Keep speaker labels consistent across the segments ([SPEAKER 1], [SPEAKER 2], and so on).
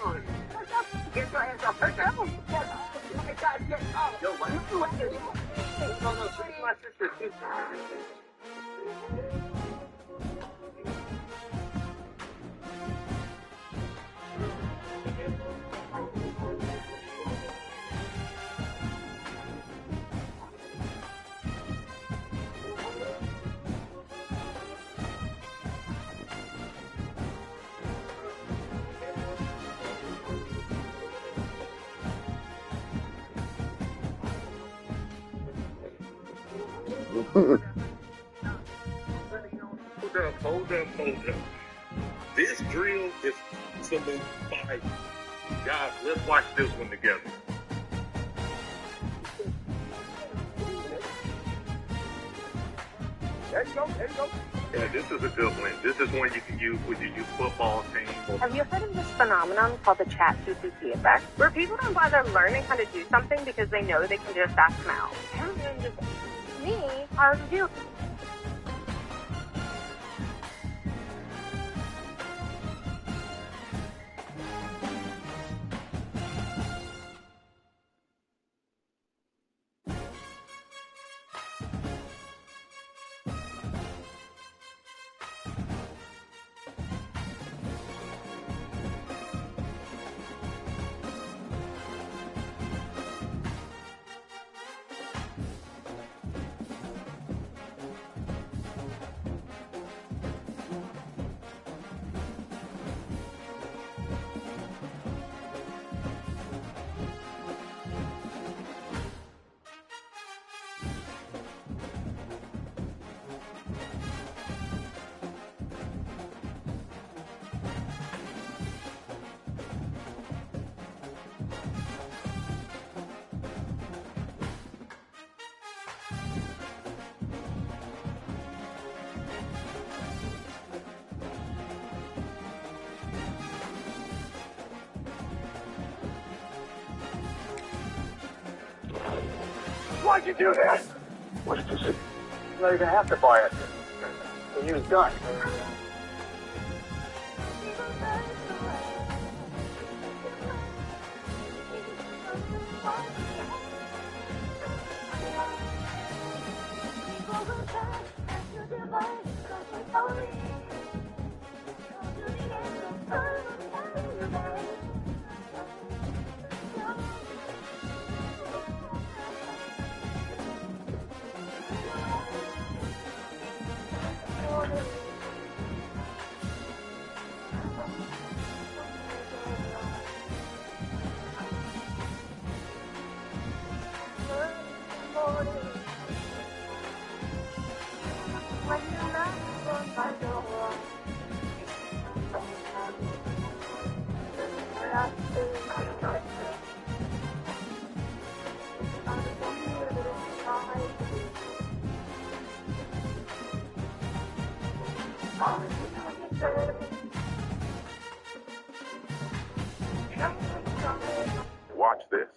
[SPEAKER 1] going on? Get your hands off. Get off. Oh my God, get off. Yo, what are you doing? No, she's my sister. Hold up. This drill is absolute fire. Guys, let's watch this one together. There you go. Yeah, this is a good one. This is one you can use with your youth football team.
[SPEAKER 2] Have you heard of this phenomenon called the ChatGPT effect? Where people don't bother learning how to do something because they know they can just ask them out. Me, how to do?
[SPEAKER 1] Why'd you do that? What did you say? You're not even have to buy it. When you was done.
[SPEAKER 3] Watch this.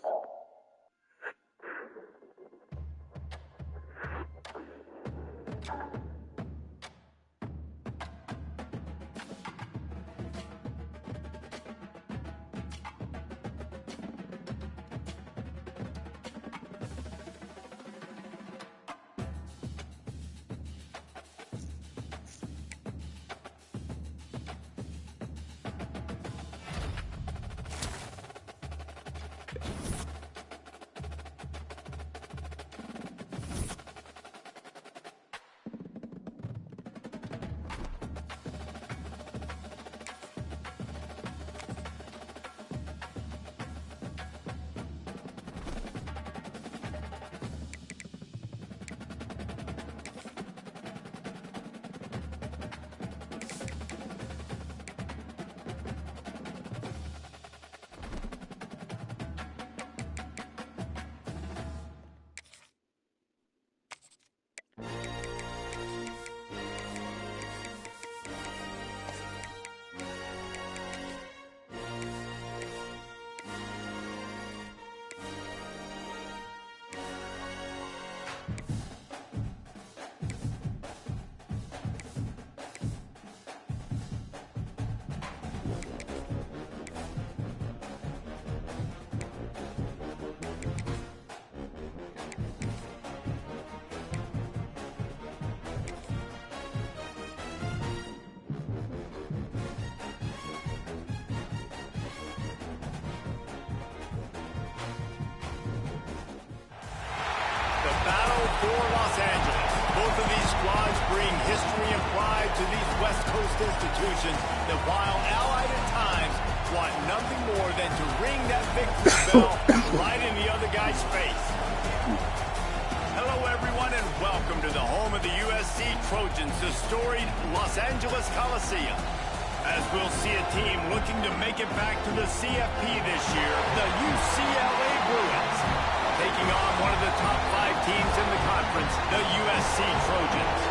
[SPEAKER 3] for Los Angeles. Both of these squads bring history and pride to these West Coast institutions that, while allied at times, want nothing more than to ring that victory bell right in the other guy's face. Hello, everyone, and welcome to the home of the USC Trojans, the storied Los Angeles Coliseum. As we'll see a team looking to make it back to the CFP this year, the UCLA Bruins, taking on one of the top 5 teams in the conference, the USC Trojans.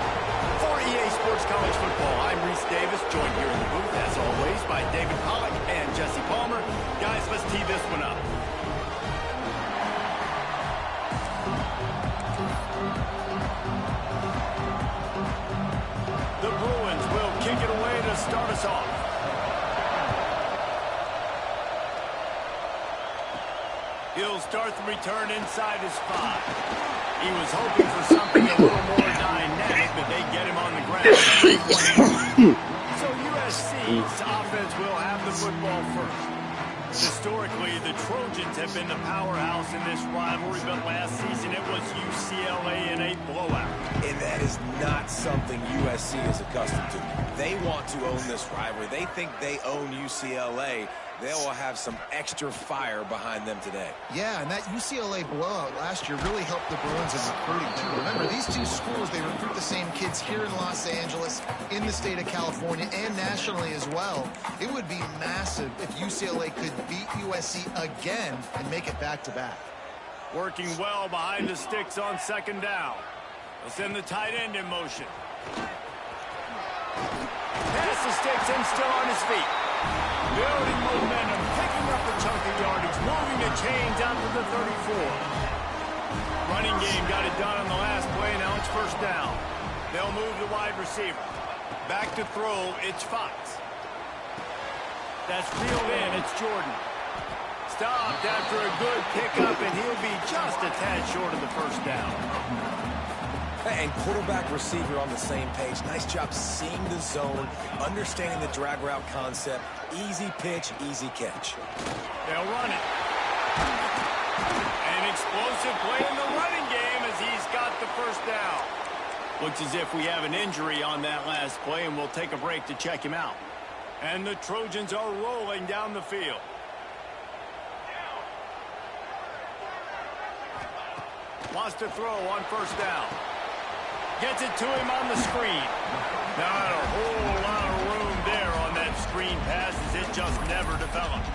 [SPEAKER 3] For EA Sports College Football, I'm Reese Davis, joined here in the booth, as always, by David Pollack and Jesse Palmer. Guys, let's tee this one up. The Bruins will kick it away to start us off. He'll start the return inside his 5. He was hoping for something a little more dynamic, but they get him on the ground. So USC's offense will have the football first. Historically, the Trojans have been the powerhouse in this rivalry, but last season it was UCLA in a blowout.
[SPEAKER 4] And that is not something USC is accustomed to. They want to own this rivalry. They think they own UCLA. They will have some extra fire behind them today.
[SPEAKER 5] Yeah, and that UCLA blowout last year really helped the Bruins in recruiting, too. Remember, these two schools, they recruit the same kids here in Los Angeles, in the state of California, and nationally as well. It would be massive if UCLA could beat USC again and make it back-to-back.
[SPEAKER 3] Working well behind the sticks on second down. They'll send the tight end in motion. Past the sticks and still on his feet. Building momentum, picking up a chunk of yardage, moving the chains out to the 34. Running game got it done on the last play, now it's first down. They'll move the wide receiver. Back to throw, it's Fox. That's reeled in, it's Jordan. Stopped after a good pickup, and he'll be just a tad short of the first down.
[SPEAKER 4] And quarterback receiver on the same page. Nice job seeing the zone, understanding the drag route concept. Easy pitch, easy catch.
[SPEAKER 3] They'll run it. An explosive play in the running game as he's got the first down. Looks as if we have an injury on that last play, and we'll take a break to check him out. And the Trojans are rolling down the field. Wants to throw on first down. Gets it to him on the screen. Not a whole lot of room there on that screen pass as it just never developed.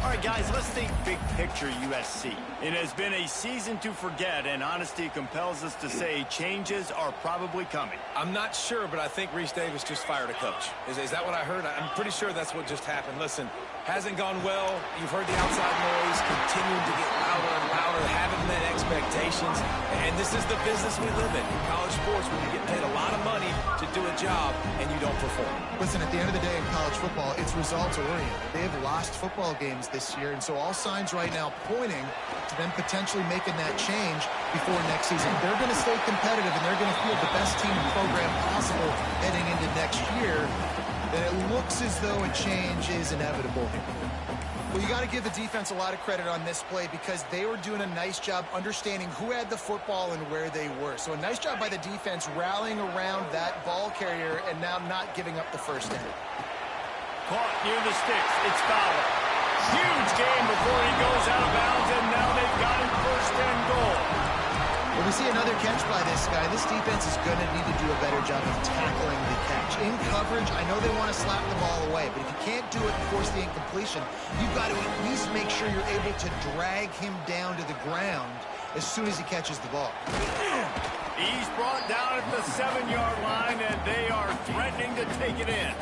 [SPEAKER 3] All right, guys, let's think big picture USC. It has been a season to forget, and honesty compels us to say changes are probably coming.
[SPEAKER 4] I'm not sure, but I think Reese Davis just fired a coach. Is that what I heard? I'm pretty sure that's what just happened. Listen, hasn't gone well. You've heard the outside noise continuing to get louder and louder, haven't met expectations. And this is the business we live in college sports, where you get paid a lot of money to do a job and you don't perform.
[SPEAKER 5] Listen, at the end of the day in college football, it's results-oriented. They have lost football games this year, and so all signs right now pointing to them potentially making that change before next season. They're going to stay competitive, and they're going to field the best team and program possible heading into next year. Then it looks as though a change is inevitable. Well, you got to give the defense a lot of credit on this play because they were doing a nice job understanding who had the football and where they were. So a nice job by the defense rallying around that ball carrier and now not giving up the first down.
[SPEAKER 3] Caught near the sticks. It's Fowler. Huge game before he goes out of bounds, and now they've got him first and goal.
[SPEAKER 5] When we see another catch by this guy, this defense is going to need to do a better job of tackling the catch. In coverage, I know they want to slap the ball away, but if you can't do it and force the incompletion, you've got to at least make sure you're able to drag him down to the ground as soon as he catches the ball.
[SPEAKER 3] He's brought down at the 7-yard line, and they are threatening to take it in.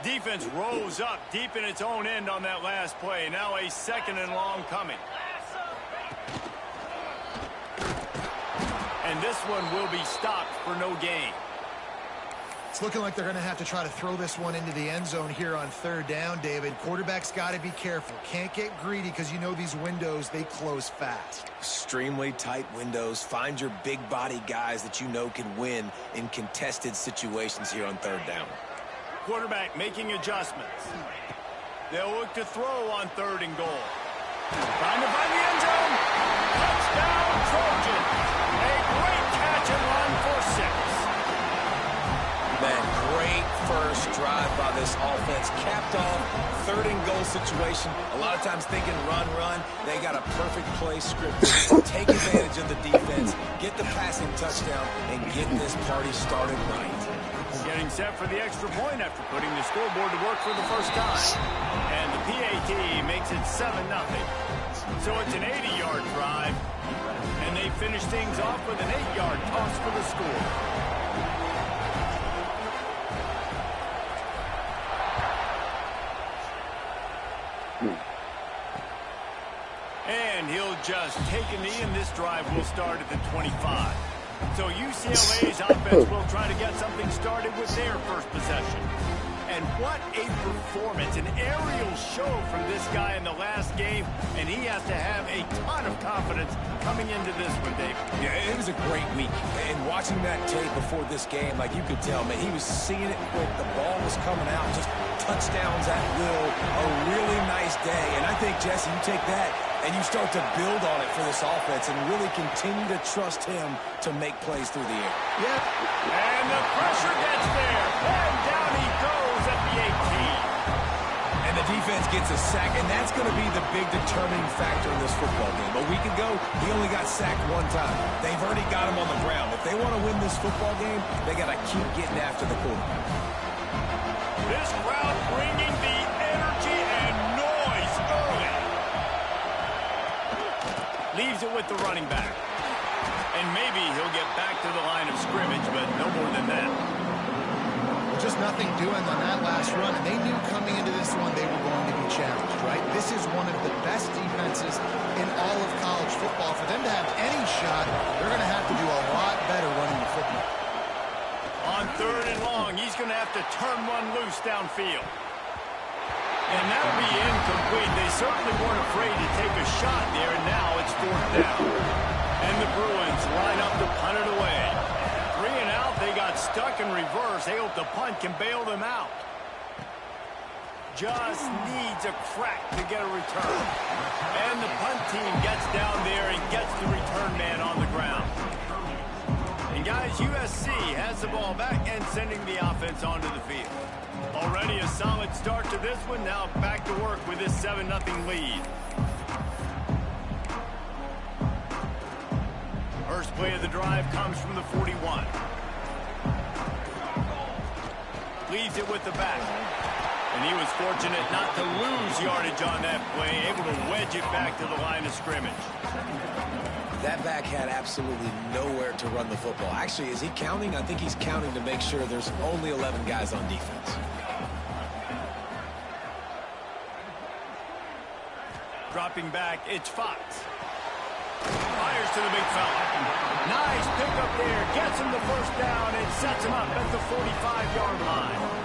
[SPEAKER 3] Defense rose up deep in its own end on that last play. Now a second and long coming. And this one will be stopped for no gain.
[SPEAKER 5] It's looking like they're going to have to try to throw this one into the end zone here on third down, David. Quarterback's got to be careful. Can't get greedy because you know these windows, they close fast.
[SPEAKER 4] Extremely tight windows. Find your big body guys that you know can win in contested situations here on third down.
[SPEAKER 3] Quarterback making adjustments. They'll look to throw on 3rd and goal. Trying to find the end zone. Touchdown, Trojans. A great catch and run for 6.
[SPEAKER 4] Man, great first drive by this offense. Capped off 3rd and goal situation. A lot of times thinking run. They got a perfect play scripted. Take advantage of the defense, get the passing touchdown, and get this party started right.
[SPEAKER 3] Getting set for the extra point after putting the scoreboard to work for the first time. And the PAT makes it 7-0. So it's an 80-yard drive. And they finish things off with an 8-yard toss for the score. And he'll just take a knee, and this drive will start at the 25. So UCLA's offense will try to get something started with their first possession. And what a performance, an aerial show from this guy in the last game, and he has to have a ton of confidence coming into this one, Dave.
[SPEAKER 4] Yeah, it was a great week. And watching that tape before this game, like you could tell, man, he was seeing it quick. The ball was coming out, just touchdowns at will. A really nice day. And I think, Jesse, you take that and you start to build on it for this offense and really continue to trust him to make plays through the air.
[SPEAKER 3] Yep. And the pressure gets there. And down he goes at the 18.
[SPEAKER 4] And the defense gets a sack, and that's going to be the big determining factor in this football game. A week ago, he only got sacked 1 time. They've already got him on the ground. If they want to win this football game, they got to keep getting after the quarterback.
[SPEAKER 3] This crowd bringing the energy and noise early. Leaves it with the running back. And maybe he'll get back to the line of scrimmage, but no more than that.
[SPEAKER 5] Just nothing doing on that last run, and they knew coming into this one they were going to be challenged, right? This is one of the best defenses in all of college football. For them to have any shot, they're going to have to do a lot better running the football.
[SPEAKER 3] On 3rd and long, he's going to have to turn one loose downfield. And that'll be incomplete. They certainly weren't afraid to take a shot there, and now it's 4th down. And the Bruins line up to punt it away. 3 and out, they got stuck in reverse. They hope the punt can bail them out. Just needs a crack to get a return. And the punt team gets down there and gets the return man on the ground. And guys, USC has the ball back and sending the offense onto the field. Already a solid start to this one. Now back to work with this 7-0 lead. First play of the drive comes from the 41. Leaves it with the back. And he was fortunate not to lose yardage on that play, able to wedge it back to the line of scrimmage.
[SPEAKER 4] That back had absolutely nowhere to run the football. Actually, is he counting? I think he's counting to make sure there's only 11 guys on defense.
[SPEAKER 3] Dropping back, it's Fox. Fires to the big fella. Nice pickup there. Gets him the first down and sets him up at the 45-yard line.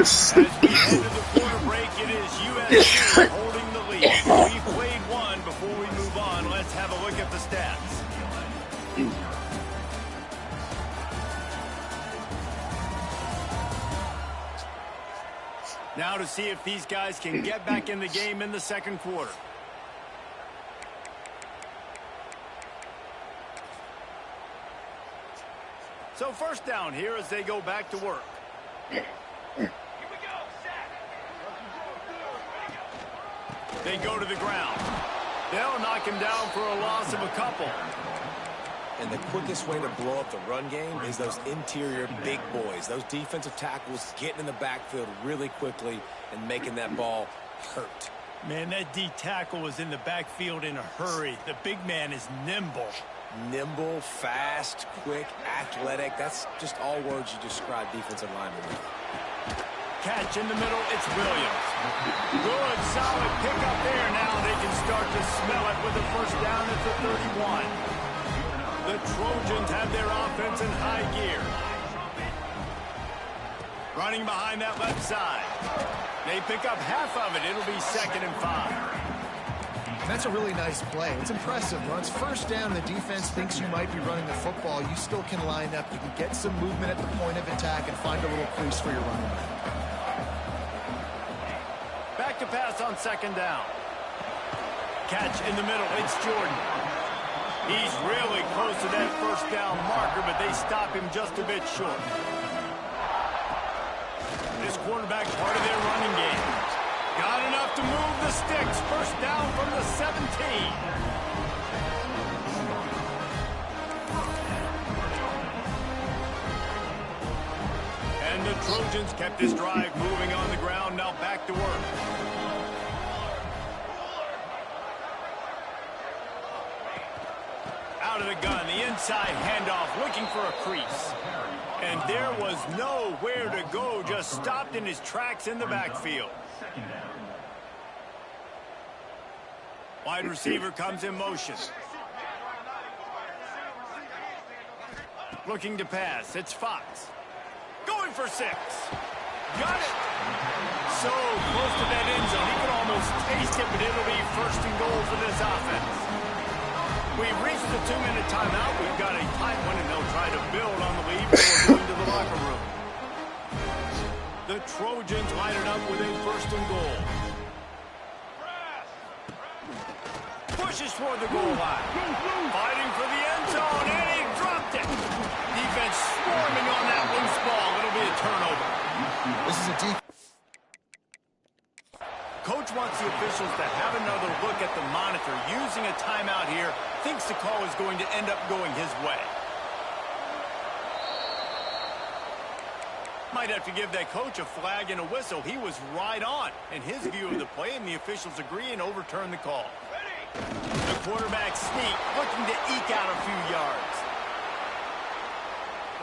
[SPEAKER 3] As we head to the quarter break, it is USC holding the lead. We played one before we move on. Let's have a look at the stats. Now to see if these guys can get back in the game in the second quarter. So first down here as they go back to work. They go to the ground. They'll knock him down for a loss of a couple.
[SPEAKER 4] And the quickest way to blow up the run game is those interior big boys. Those defensive tackles getting in the backfield really quickly and making that ball hurt.
[SPEAKER 3] Man, that D tackle was in the backfield in a hurry. The big man is nimble.
[SPEAKER 4] Nimble, fast, quick, athletic. That's just all words you describe defensive linemen with.
[SPEAKER 3] Catch in the middle, it's Williams. Good, solid pickup there. Now they can start to smell it with a first down at the 31. The Trojans have their offense in high gear. Running behind that left side. They pick up half of it. It'll be 2nd and 5.
[SPEAKER 5] That's a really nice play. It's impressive. Once first down, the defense thinks you might be running the football. You still can line up. You can get some movement at the point of attack and find a little crease for your running back.
[SPEAKER 3] Back to pass on 2nd down. Catch in the middle. It's Jordan. He's really close to that first down marker, but they stop him just a bit short. This quarterback part of their running game. Got enough to move the sticks. First down from the 17. And the Trojans kept this drive moving on the ground. Now back to work. Out of the gun, the inside handoff, looking for a crease. And there was nowhere to go, just stopped in his tracks in the backfield. Wide receiver comes in motion. Looking to pass, it's Fox. Going for 6. Got it. So close to that end zone, he could almost taste it, but it'll be 1st and goal for this offense. We've reached the 2-minute timeout. We've got a tight one, and they'll try to build on the lead before going to the locker room. The Trojans line it up with a 1st and goal. Pushes toward the goal line. Fighting for the end zone, and he dropped it. Defense swarming on that loose ball. It'll be a turnover.
[SPEAKER 5] This is a deep.
[SPEAKER 3] Coach wants the officials to have another look at the monitor. Using a timeout here, thinks the call is going to end up going his way. Might have to give that coach a flag and a whistle. He was right on in his view of the play, and the officials agree and overturn the call. The quarterback sneak, looking to eke out a few yards.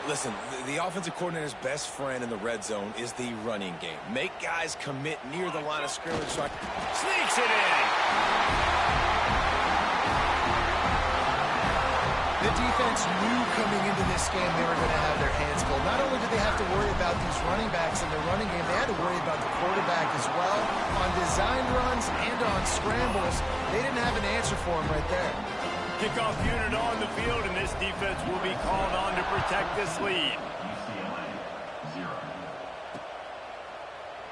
[SPEAKER 4] Listen, the offensive coordinator's best friend in the red zone is the running game. Make guys commit near the line of scrimmage.
[SPEAKER 3] Sneaks it in.
[SPEAKER 5] The defense knew coming into this game they were going to have their hands full. Not only did they have to worry about these running backs in the running game, they had to worry about the quarterback as well. On design runs and on scrambles, they didn't have an answer for him right there.
[SPEAKER 3] Kickoff unit on the field, and this defense will be called on to protect this lead.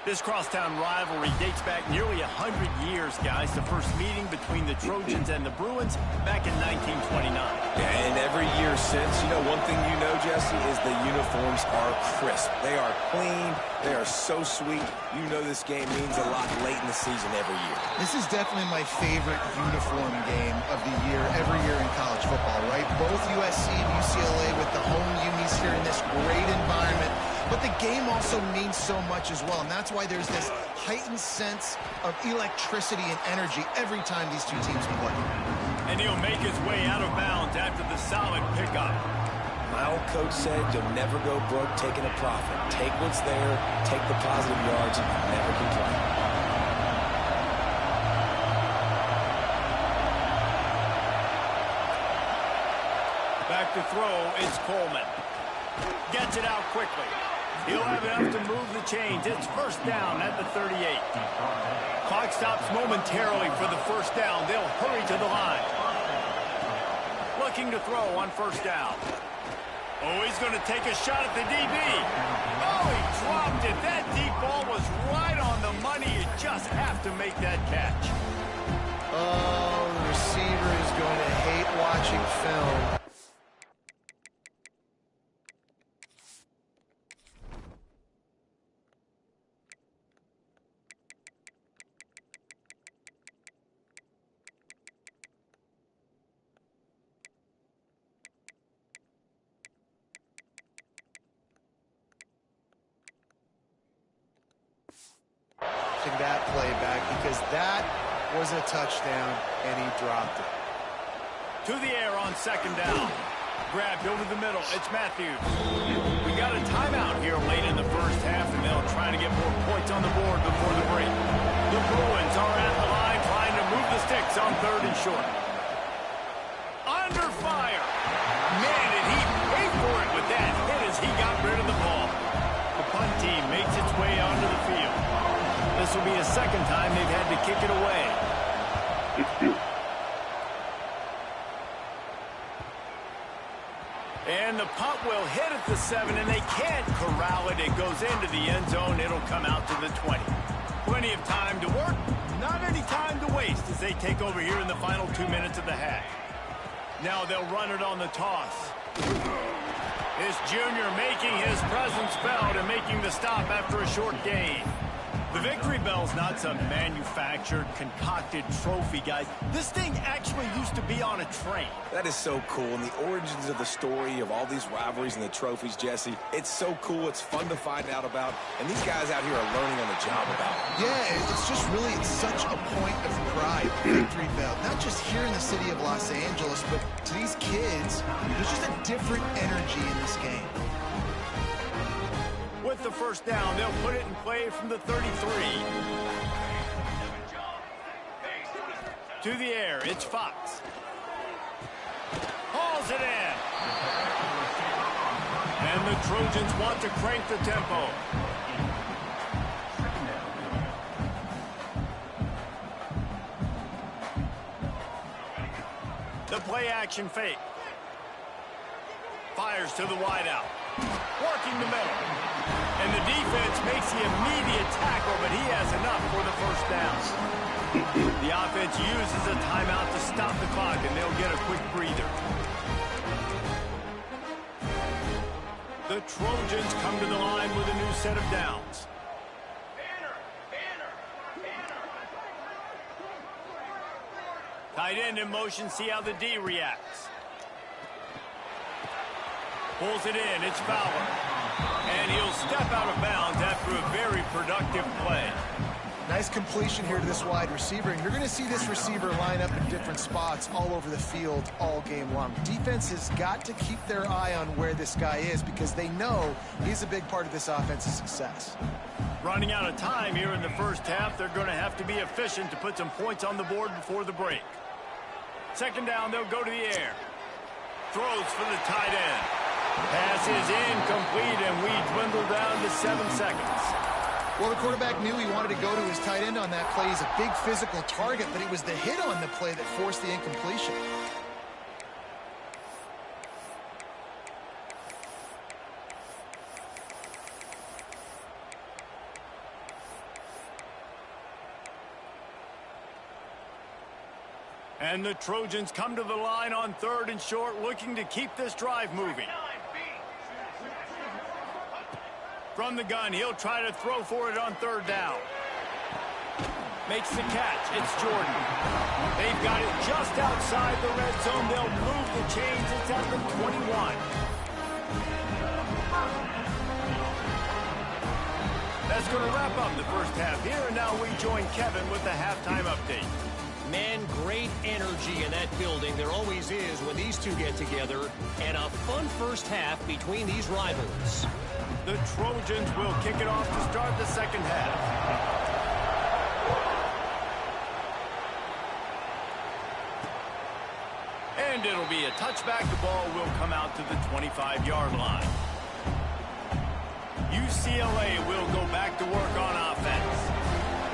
[SPEAKER 3] This crosstown rivalry dates back nearly 100 years, guys. The first meeting between the Trojans and the Bruins back in 1929.
[SPEAKER 4] Yeah, and every year since, you know, one thing you know, Jesse, is the uniforms are crisp. They are clean. They are so sweet. You know this game means a lot late in the season every year.
[SPEAKER 5] This is definitely my favorite uniform game of the year, every year in college football, right? Both USC and UCLA with the home unis here in this great environment. But the game also means so much as well, and that's why there's this heightened sense of electricity and energy every time these two teams play.
[SPEAKER 3] And he'll make his way out of bounds after the solid pickup.
[SPEAKER 4] My old coach said you'll never go broke taking a profit. Take what's there, take the positive yards, and never complain.
[SPEAKER 3] Back to throw, it's Coleman. Gets it out quickly. He'll have enough to move the chains. It's first down at the 38. Clock stops momentarily for the first down. They'll hurry to the line. Looking to throw on first down. Oh, he's going to take a shot at the DB. Oh, he dropped it. That deep ball was right on the money. You just have to make that catch.
[SPEAKER 5] Oh, the receiver is going to hate watching film. That play back because that was a touchdown and he dropped it.
[SPEAKER 3] To the air on second down. Grabbed over the middle. It's Matthews. We got a timeout here late in the first half, and they'll try to get more on the board before the break. The Bruins are at the line trying to move the sticks on 3rd and short. Under fire. Man, did he pay for it with that hit as he got rid of the ball. The punt team makes its way onto the field. This will be a second time they've had to kick it away. And the punt will hit at the 7, and they can't corral it. It goes into the end zone. It'll come out to the 20. Plenty of time to work. Not any time to waste as they take over here in the final 2 minutes of the half. Now they'll run it on the toss. This junior making his presence felt and making the stop after a short gain. The victory bell's not some manufactured, concocted trophy, guys. This thing actually used to be on a train.
[SPEAKER 4] That is so cool, and the origins of the story of all these rivalries and the trophies, Jesse, it's so cool. It's fun to find out about, and these guys out here are learning on the job about it.
[SPEAKER 5] Yeah, it's just really, it's such a point of pride, victory bell. Not just here in the city of Los Angeles, but to these kids, there's just a different energy in this game.
[SPEAKER 3] With the first down, they'll put it in play from the 33. To the air, it's Fox. Hauls it in. And the Trojans want to crank the tempo. The play action fake. Fires to the wideout. Working the middle. And the defense makes the immediate tackle, but he has enough for the first down. The offense uses a timeout to stop the clock, and they'll get a quick breather. The Trojans come to the line with a new set of downs. Tight end in motion, see how the D reacts. Pulls it in, it's Fowler. And he'll step out of bounds after a very productive play.
[SPEAKER 5] Nice completion here to this wide receiver, and you're going to see this receiver line up in different spots all over the field all game long. Defense has got to keep their eye on where this guy is because they know he's a big part of this offense's success.
[SPEAKER 3] Running out of time here in the first half, they're going to have to be efficient to put some points on the board before the break. Second down, they'll go to the air. Throws for the tight end. Pass is incomplete, and we dwindle down to 7 seconds.
[SPEAKER 5] Well, the quarterback knew he wanted to go to his tight end on that play. He's a big physical target, but it was the hit on the play that forced the incompletion.
[SPEAKER 3] And the Trojans come to the line on 3rd and short, looking to keep this drive moving. From the gun, he'll try to throw for it on 3rd down. Makes the catch. It's Jordan. They've got it just outside the red zone. They'll move the chains. It's at the 21. That's going to wrap up the first half here, and now we join Kevin with the halftime update.
[SPEAKER 6] Man, great energy in that building. There always is when these two get together. And a fun first half between these rivals.
[SPEAKER 3] The Trojans will kick it off to start the second half. And it'll be a touchback. The ball will come out to the 25-yard line. UCLA will go back to work on offense.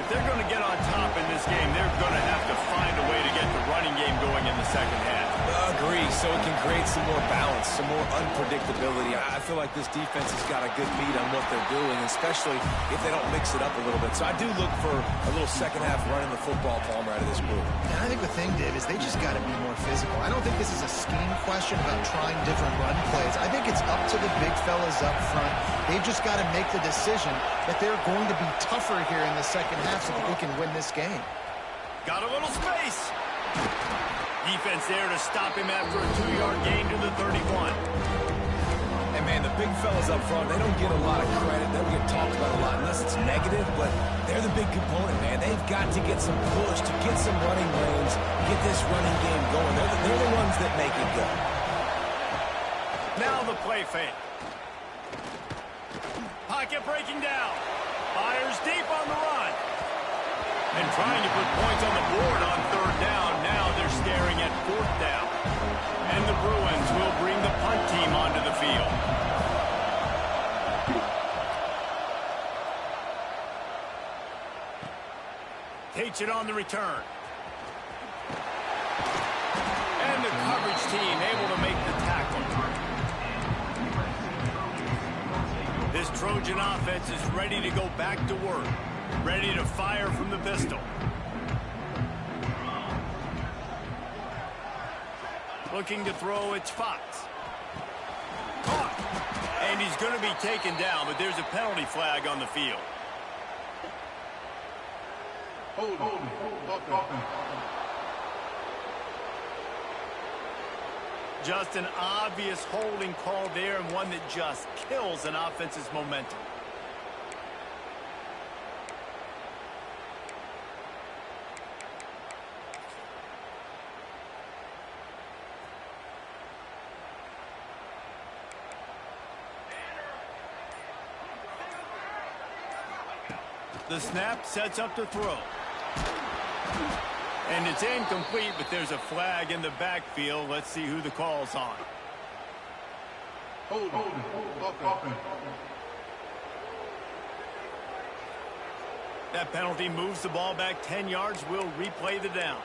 [SPEAKER 3] If they're going to get on top in this game, they're going to have to find a way to get the running game going in the second half.
[SPEAKER 4] Agree, so it can create some more balance, some more unpredictability. I feel like this defense has got a good beat on what they're doing, especially if they don't mix it up a little bit. So I do look for a little second half running the football Palmer out of this group.
[SPEAKER 5] And I think the thing, Dave, is they just got to be more physical. I don't think this is a scheme question about trying different run plays. I think it's up to the big fellas up front. They've just got to make the decision that they're going to be tougher here in the second half so that they can win this game.
[SPEAKER 3] Got a little space. Defense there to stop him after a 2-yard gain to the 31.
[SPEAKER 4] And, man, the big fellas up front, they don't get a lot of credit. They don't get talked about a lot unless it's negative, but they're the big component, man. They've got to get some push, to get some running lanes, get this running game going. They're the ones that make it go.
[SPEAKER 3] Now the play fake. Pocket breaking down. Fires fires deep on the run. And trying to put points on the board on third down. Now they're staring at fourth down. And the Bruins will bring the punt team onto the field. Takes it on the return. And the coverage team able to make the tackle. This Trojan offense is ready to go back to work. Ready to fire from the pistol. Looking to throw, it's Fox. Caught. And he's going to be taken down, but there's a penalty flag on the field.
[SPEAKER 7] Hold.
[SPEAKER 3] Just an obvious holding call there, and one that just kills an offense's momentum. The snap sets up to throw. And it's incomplete, but there's a flag in the backfield. Let's see who the call's on.
[SPEAKER 7] Hold.
[SPEAKER 3] That penalty moves the ball back 10 yards. We'll replay the down.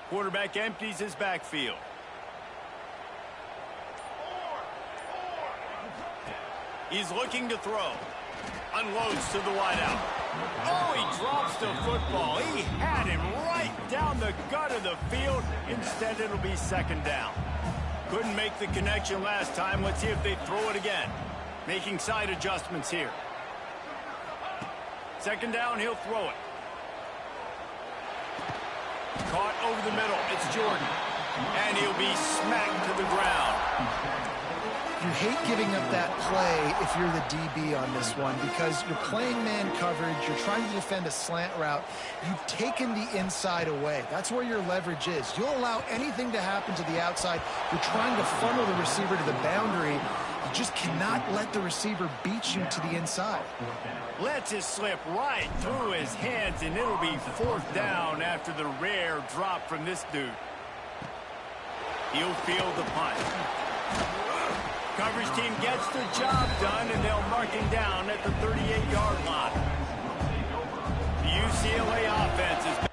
[SPEAKER 3] Quarterback empties his backfield. He's looking to throw. Unloads to the wideout. Oh, he drops the football. He had him right down the gut of the field. Instead, it'll be second down. Couldn't make the connection last time. Let's see if they throw it again. Making side adjustments here. Second down, he'll throw it. Caught over the middle. It's Jordan. And he'll be smacked to the ground.
[SPEAKER 5] You hate giving up that play if you're the DB on this one because you're playing man coverage, you're trying to defend a slant route, you've taken the inside away. That's where your leverage is. You'll allow anything to happen to the outside. You're trying to funnel the receiver to the boundary. You just cannot let the receiver beat you to the inside.
[SPEAKER 3] Lets it slip right through his hands, and it'll be fourth down after the rare drop from this dude. He'll field the punt. Coverage team gets the job done, and they'll mark him down at the 38-yard line. The UCLA offense is...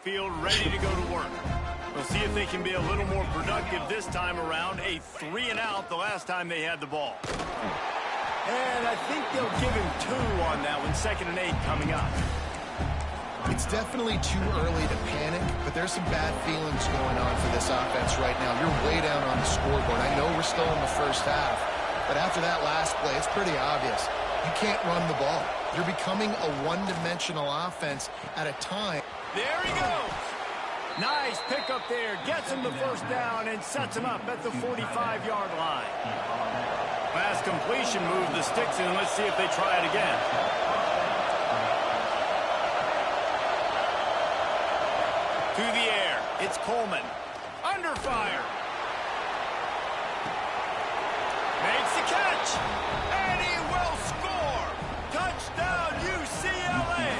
[SPEAKER 3] Field ready to go to work. We'll see if they can be a little more productive this time around. A 3-and-out the last time they had the ball. And I think they'll give him 2 on that one. 2nd and 8 coming up.
[SPEAKER 5] It's definitely too early to panic, but there's some bad feelings going on for this offense right now. You're way down on the scoreboard. I know we're still in the first half, but after that last play, it's pretty obvious. You can't run the ball. You're becoming a one-dimensional offense at a time.
[SPEAKER 3] There he goes. Nice pickup there. Gets him the first down and sets him up at the 45-yard line. Last completion moved the sticks in. Let's see if they try it again. To the air. It's Coleman. Under fire. Makes the catch. And he will score. Touchdown, UCLA.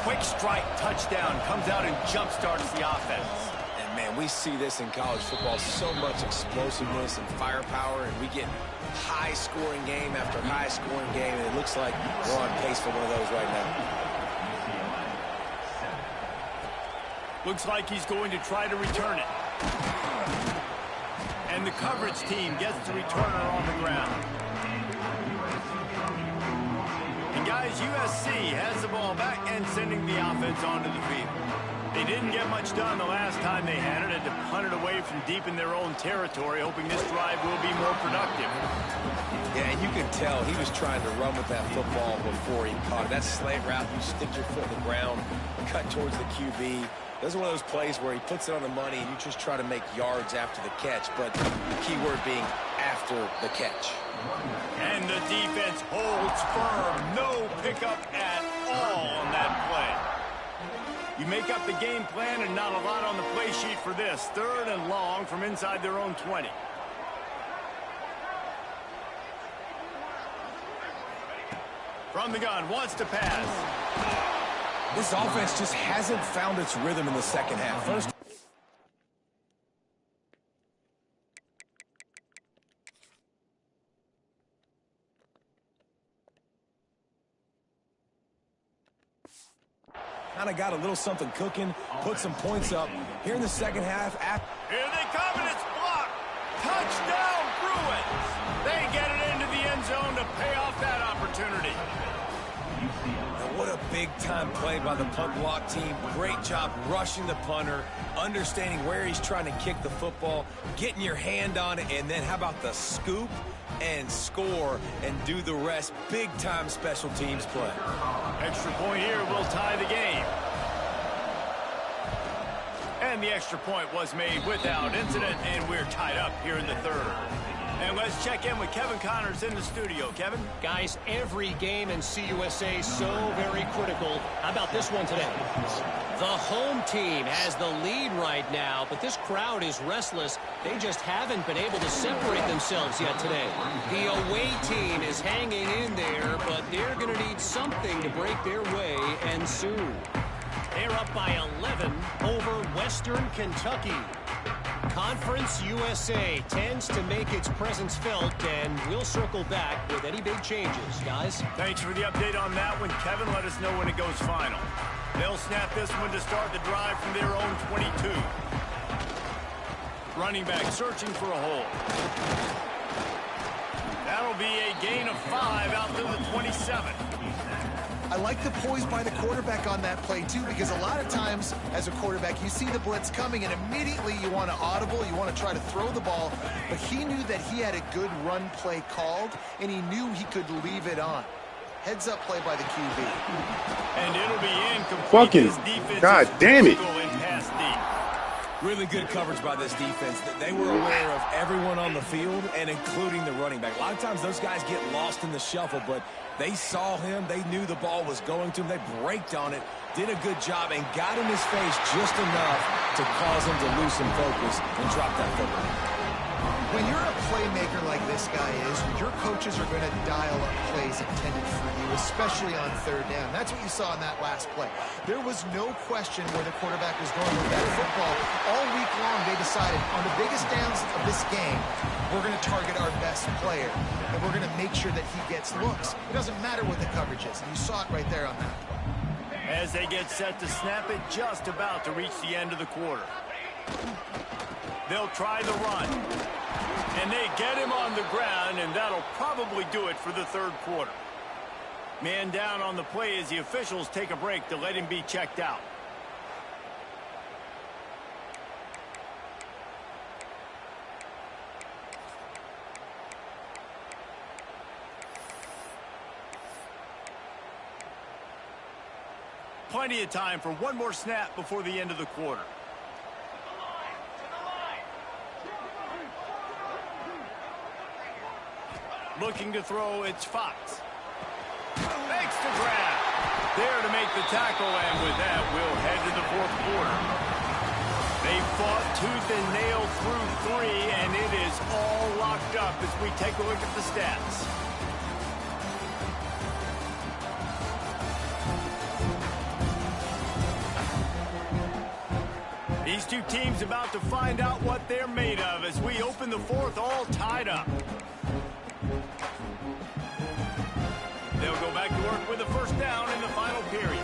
[SPEAKER 3] Quick strike touchdown comes out and jump-starts the offense.
[SPEAKER 4] And, man, we see this in college football, so much explosiveness and firepower, and we get high-scoring game after high-scoring game, and it looks like we're on pace for one of those right now.
[SPEAKER 3] Looks like he's going to try to return it. And the coverage team gets the returner on the ground. And guys, USC has the ball back and sending the offense onto the field. They didn't get much done the last time they had it, to punt it away from deep in their own territory, hoping this drive will be more productive.
[SPEAKER 4] Yeah, and you can tell he was trying to run with that football before he caught it. That slant route, you stick your foot in the ground, cut towards the QB. This is one of those plays where he puts it on the money and you just try to make yards after the catch, but the key word being after the catch.
[SPEAKER 3] And the defense holds firm. No pickup at all on that play. You make up the game plan and not a lot on the play sheet for this. 3rd and long from inside their own 20. From the gun, wants to pass.
[SPEAKER 4] This offense just hasn't found its rhythm in the second half. First, kind of got a little something cooking, put some points up. Here in the second half,
[SPEAKER 3] here they come, and it's blocked. Touchdown, Bruins. They get it into the end zone to pay off that opportunity.
[SPEAKER 4] What a big-time play by the punt block team. Great job rushing the punter, understanding where he's trying to kick the football, getting your hand on it, and then how about the scoop and score and do the rest. Big-time special teams play.
[SPEAKER 3] Extra point here will tie the game. And the extra point was made without incident, and we're tied up here in the 3rd. And let's check in with Kevin Connors in the studio. Kevin?
[SPEAKER 6] Guys, every game in CUSA so very critical. How about this one today? The home team has the lead right now, but this crowd is restless. They just haven't been able to separate themselves yet today. The away team is hanging in there, but they're going to need something to break their way, and soon. They're up by 11 over Western Kentucky. Conference USA tends to make its presence felt, and we'll circle back with any big changes, guys.
[SPEAKER 3] Thanks for the update on that one, Kevin. Let us know when it goes final. They'll snap this one to start the drive from their own 22. Running back searching for a hole. That'll be a gain of 5 out to the 27.
[SPEAKER 5] I like the poise by the quarterback on that play, too, because a lot of times as a quarterback, you see the blitz coming, and immediately you want to audible, you want to try to throw the ball, but he knew that he had a good run play called, and he knew he could leave it on. Heads-up play by the QB.
[SPEAKER 3] And it'll be incomplete.
[SPEAKER 1] Fucking, God damn it.
[SPEAKER 4] Really good coverage by this defense. They were aware of everyone on the field, and including the running back. A lot of times those guys get lost in the shuffle, but they saw him. They knew the ball was going to him. They braked on it, did a good job, and got in his face just enough to cause him to lose some focus and drop that football.
[SPEAKER 5] When you're a playmaker like this guy is, your coaches are going to dial up plays intended for you, especially on 3rd down. That's what you saw in that last play. There was no question where the quarterback was going with that football. All week long, they decided on the biggest downs of this game, we're going to target our best player, and we're going to make sure that he gets looks. It doesn't matter what the coverage is, and you saw it right there on that play.
[SPEAKER 3] as they get set to snap it just about to reach the end of the quarter. They'll try the run. And they get him on the ground, and that'll probably do it for the third quarter. Man down on the play as the officials take a break to let him be checked out. Plenty of time for one more snap before the end of the quarter. Looking to throw, it's Fox. Makes the grab. There to make the tackle, and with that, we'll head to the fourth quarter. They fought tooth and nail through 3, and it is all locked up as we take a look at the stats. These two teams about to find out what they're made of as we open the fourth all tied up. They'll go back to work with a first down in the final period.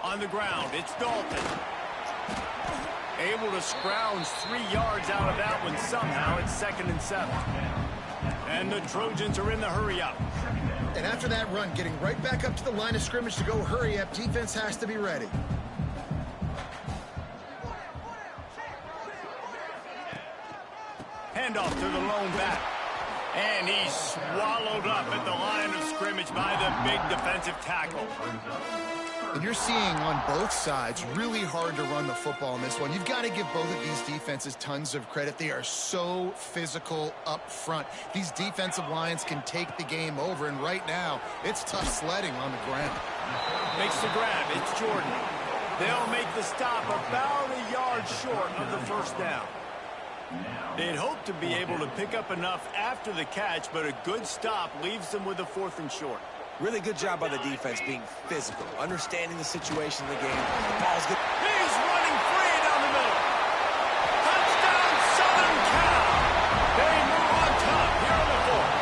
[SPEAKER 3] On the ground, it's Dalton. Able to scrounge 3 yards out of that one somehow. It's 2nd and 7. And the Trojans are in the hurry-up.
[SPEAKER 5] And after that run, getting right back up to the line of scrimmage to go hurry up, defense has to be ready.
[SPEAKER 3] Handoff to the lone back. And he's swallowed up at the line of scrimmage by the big defensive tackle.
[SPEAKER 5] And you're seeing on both sides really hard to run the football in this one. You've got to give both of these defenses tons of credit. They are so physical up front. These defensive lines can take the game over, and right now, it's tough sledding on the ground.
[SPEAKER 3] Makes the grab. It's Jordan. They'll make the stop about a yard short of the first down. They'd hope to be able to pick up enough after the catch, but a good stop leaves them with a 4th and short.
[SPEAKER 4] Really good job by the defense being physical, understanding the situation of the game. The ball's good.
[SPEAKER 3] He's running free down the middle. Touchdown, Southern Cal. They move on top here on the 4th.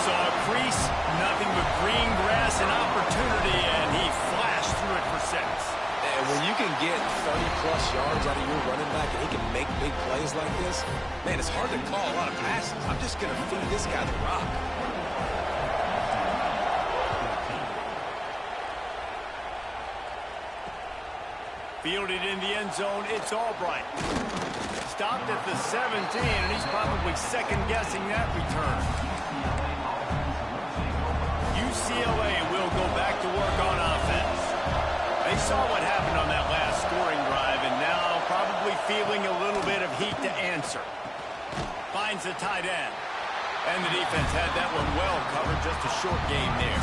[SPEAKER 3] Saw a crease, nothing but green grass and opportunity, and he flashed through it for 6.
[SPEAKER 4] And when you can get 30-plus yards out of your running back and he can make big plays like this, man, it's hard to call a lot of passes. I'm just going to feed this guy the rock.
[SPEAKER 3] Fielded in the end zone, it's Albright. Stopped at the 17, and he's probably second-guessing that return. UCLA will go back to work on offense. They saw what happened on that last scoring drive, and now probably feeling a little bit of heat to answer. Finds the tight end. And the defense had that one well covered, just a short game there.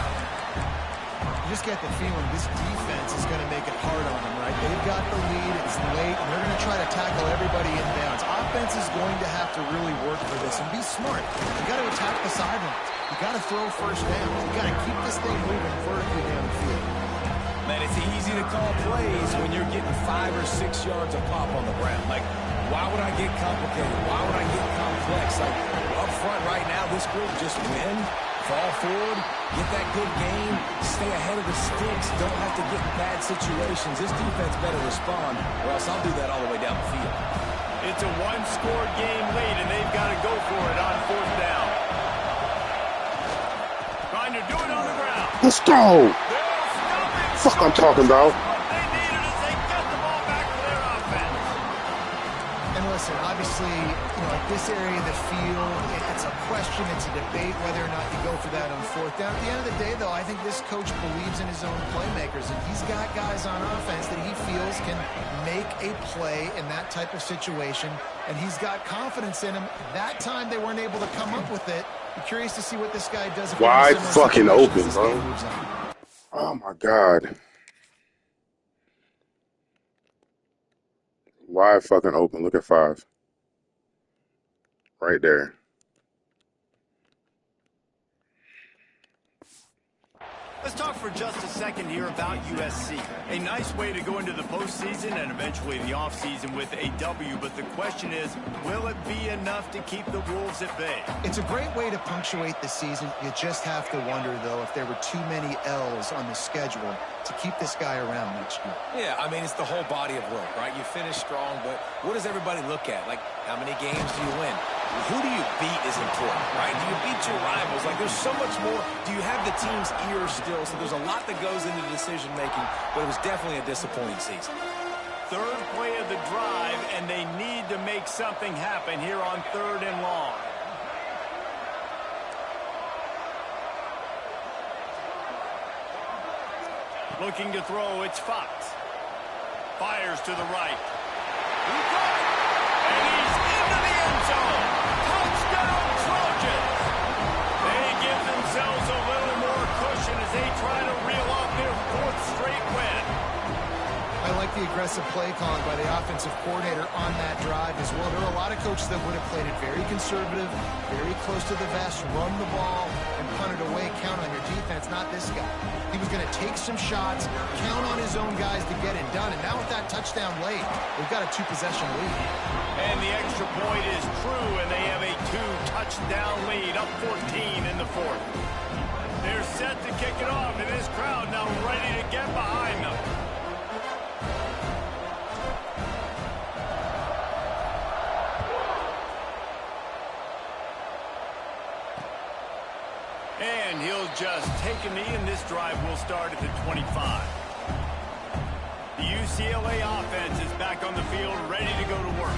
[SPEAKER 5] You just get the feeling this defense is going to make it hard on them, right? They've got the lead, it's late, and they're going to try to tackle everybody in bounds. Offense is going to have to really work for this and be smart. You got to attack the sidelines. You got to throw first down. You got to keep this thing moving vertically down the field.
[SPEAKER 4] Man, it's easy to call plays when you're getting 5 or 6 yards of pop on the ground. Like, why would I get complicated? Why would I get complex? Like, up front right now, this group just win, fall forward, get that good game, stay ahead of the sticks, don't have to get in bad situations. This defense better respond, or else I'll do that all the way down the field.
[SPEAKER 3] It's a one-score game lead, and they've got to go for it on 4th down. Trying to do it on the ground.
[SPEAKER 1] Let's go. Fuck I'm talking about.
[SPEAKER 3] They need it as they get the ball back to their offense.
[SPEAKER 5] And listen, obviously, at this area of the field, it's a question, it's a debate whether or not you go for that on 4th down. At the end of the day, though, I think this coach believes in his own playmakers, and he's got guys on offense that he feels can make a play in that type of situation, and he's got confidence in them. That time they weren't able to come up with it. Be curious to see what this guy does.
[SPEAKER 1] Wide fucking open, bro. Oh my God. Wide fucking open. Look at 5. Right there.
[SPEAKER 3] Let's talk for just a second here about USC. A nice way to go into the postseason and eventually the offseason with a W, but the question is, will it be enough to keep the Wolves at bay?
[SPEAKER 5] It's a great way to punctuate the season. You just have to wonder, though, if there were too many L's on the schedule to keep this guy around next year.
[SPEAKER 4] Yeah, I mean, it's the whole body of work, right? You finish strong, but what does everybody look at? Like, how many games do you win? Who do you beat is important, right? Do you beat your rivals? Like, there's so much more. Do you have the team's ear still? So there's a lot that goes into decision-making, but it was definitely a disappointing season.
[SPEAKER 3] Third play of the drive, and they need to make something happen here on 3rd and long. Looking to throw, it's Fox. Fires to the right. And he's into the end zone. Touchdown, Trojans. They give themselves a little more cushion as they try to reel off their 4th straight win.
[SPEAKER 5] I like the aggressive play calling by the offensive coordinator on that drive as well. There are a lot of coaches that would have played it very conservative, very close to the vest, run the ball, and punt it away, count on your defense. Not this guy. He was going to take some shots, count on his own guys to get it done, and now with that touchdown late, we've got a 2-possession lead.
[SPEAKER 3] And the extra point is true, and they have a 2-touchdown lead, up 14 in the 4th. They're set to kick it off, and this crowd now ready to get behind them. And he'll just take a knee, and this drive will start at the 25. The UCLA offense is back on the field, ready to go to work.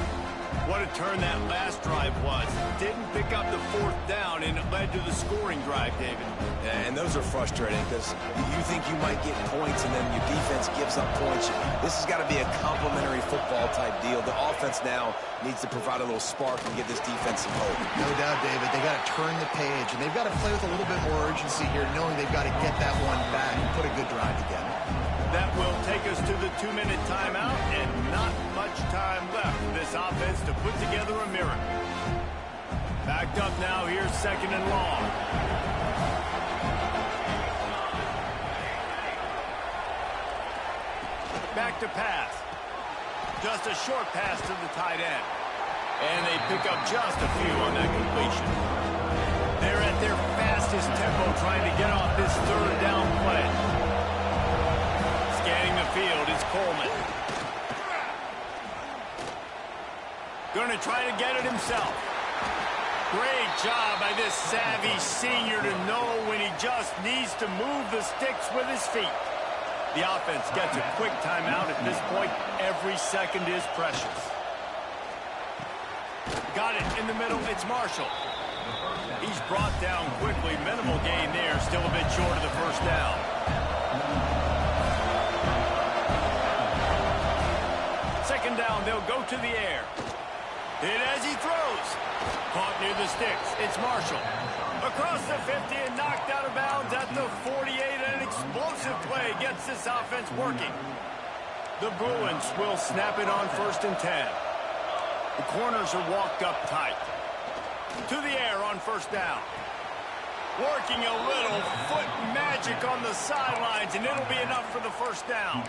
[SPEAKER 3] What a turn that last drive was. Didn't pick up the 4th down, and it led to the scoring drive, David.
[SPEAKER 4] Yeah, and those are frustrating because you think you might get points, and then your defense gives up points. This has got to be a complementary football-type deal. The offense now needs to provide a little spark and give this defense some hope.
[SPEAKER 5] No doubt, David. They got to turn the page, and they've got to play with a little bit more urgency here, knowing they've got to get that one back and put a good drive together.
[SPEAKER 3] That will take us to the 2-minute timeout, and not much time left for this offense to put together a miracle. Backed up now, here's 2nd and long. Back to pass. Just a short pass to the tight end. And they pick up just a few on that completion. They're at their fastest tempo trying to get off this 3rd down play. Scanning the field is Coleman. Going to try to get it himself. Great job by this savvy senior to know when he just needs to move the sticks with his feet. The offense gets a quick timeout. At this point, every second is precious. Got it in the middle. It's Marshall. He's brought down quickly. Minimal gain there. Still a bit short of the 1st down. Second down, they'll go to the air. Hit as he throws. Caught near the sticks. It's Marshall. Across the 50 and knocked out of bounds at the 48. An explosive play gets this offense working. The Bruins will snap it on 1st and 10. The corners are walked up tight. To the air on 1st down. Working a little foot magic on the sidelines, and it'll be enough for the 1st down.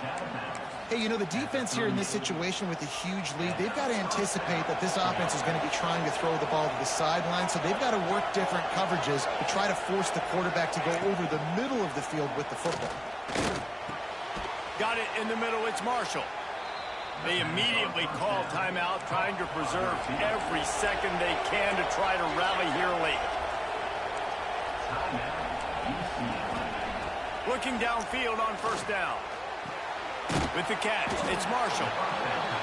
[SPEAKER 5] Hey, you know, the defense here in this situation with a huge lead, they've got to anticipate that this offense is going to be trying to throw the ball to the sideline, so they've got to work different coverages to try to force the quarterback to go over the middle of the field with the football.
[SPEAKER 3] Got it in the middle. It's Marshall. They immediately call timeout, trying to preserve every second they can to try to rally here late. Looking downfield on 1st down. With the catch, it's Marshall.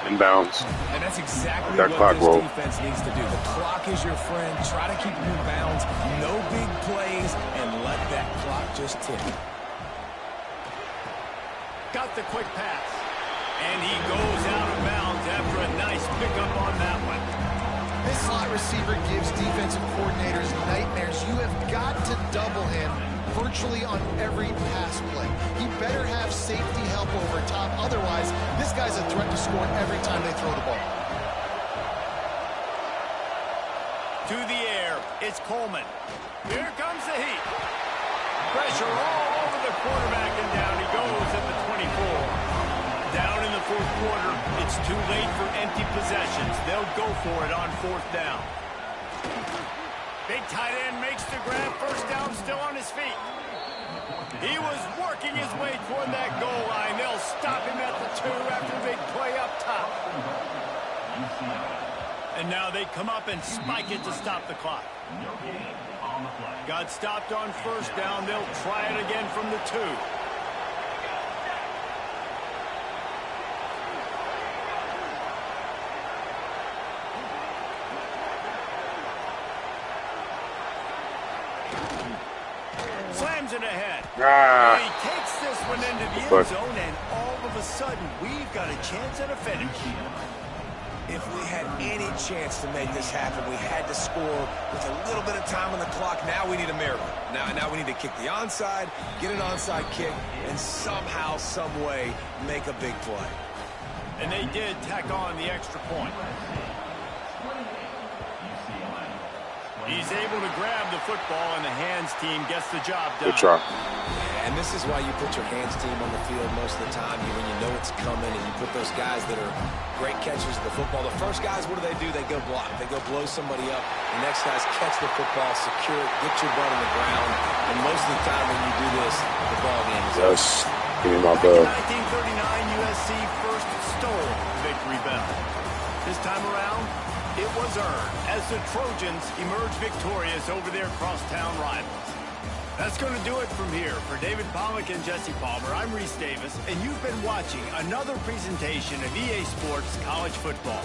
[SPEAKER 1] Inbounds.
[SPEAKER 4] And that's exactly
[SPEAKER 1] that
[SPEAKER 4] what this
[SPEAKER 1] roll.
[SPEAKER 4] defense needs to do. The clock is your friend. Try to keep them in bounds. No big plays, and let that clock just tick.
[SPEAKER 3] Got the quick pass. And he goes out of bounds after a nice pickup on that one.
[SPEAKER 5] This slot receiver gives defensive coordinators nightmares. You have got to double him virtually on every pass play. He better have safety help over top. Otherwise, this guy's a threat to score every time they throw the ball.
[SPEAKER 3] To the air, it's Coleman. Here comes the heat. pressure all over the quarterback, and down he goes at the 24. Down in the fourth quarter, it's too late for empty possessions. They'll go for it on fourth down. Big tight end makes the grab. First down, still on his feet. He was working his way toward that goal line. They'll stop him at the 2 after the big play up top. And now they come up and spike it to stop the clock. Got stopped on first down. They'll try it again from the 2. Slams it ahead. He takes this one into the end zone, and all of a sudden, we've got a chance at a finish.
[SPEAKER 4] If we had any chance to make this happen, we had to score with a little bit of time on the clock. Now we need a miracle. Now we need to kick the onside, get an onside kick, and somehow, some way, make a big play.
[SPEAKER 3] And they did tack on the extra point. He's able to grab the football, and the hands team gets the job done.
[SPEAKER 7] Good try.
[SPEAKER 4] And this is why you put your hands team on the field most of the time, when you know it's coming, and you put those guys that are great catchers of the football. The first guys, what do? They go block. They go blow somebody up. The next guys catch the football, secure it, get your butt on the ground. And most of the time when you do this, the ball game is over.
[SPEAKER 7] Yes. Give me my
[SPEAKER 3] In
[SPEAKER 7] bell.
[SPEAKER 3] 1939, USC first stole the victory bell. This time around, it was earned as the Trojans emerged victorious over their crosstown rivals. That's going to do it from here. For David Pollack and Jesse Palmer, I'm Reese Davis, and you've been watching another presentation of EA Sports College Football.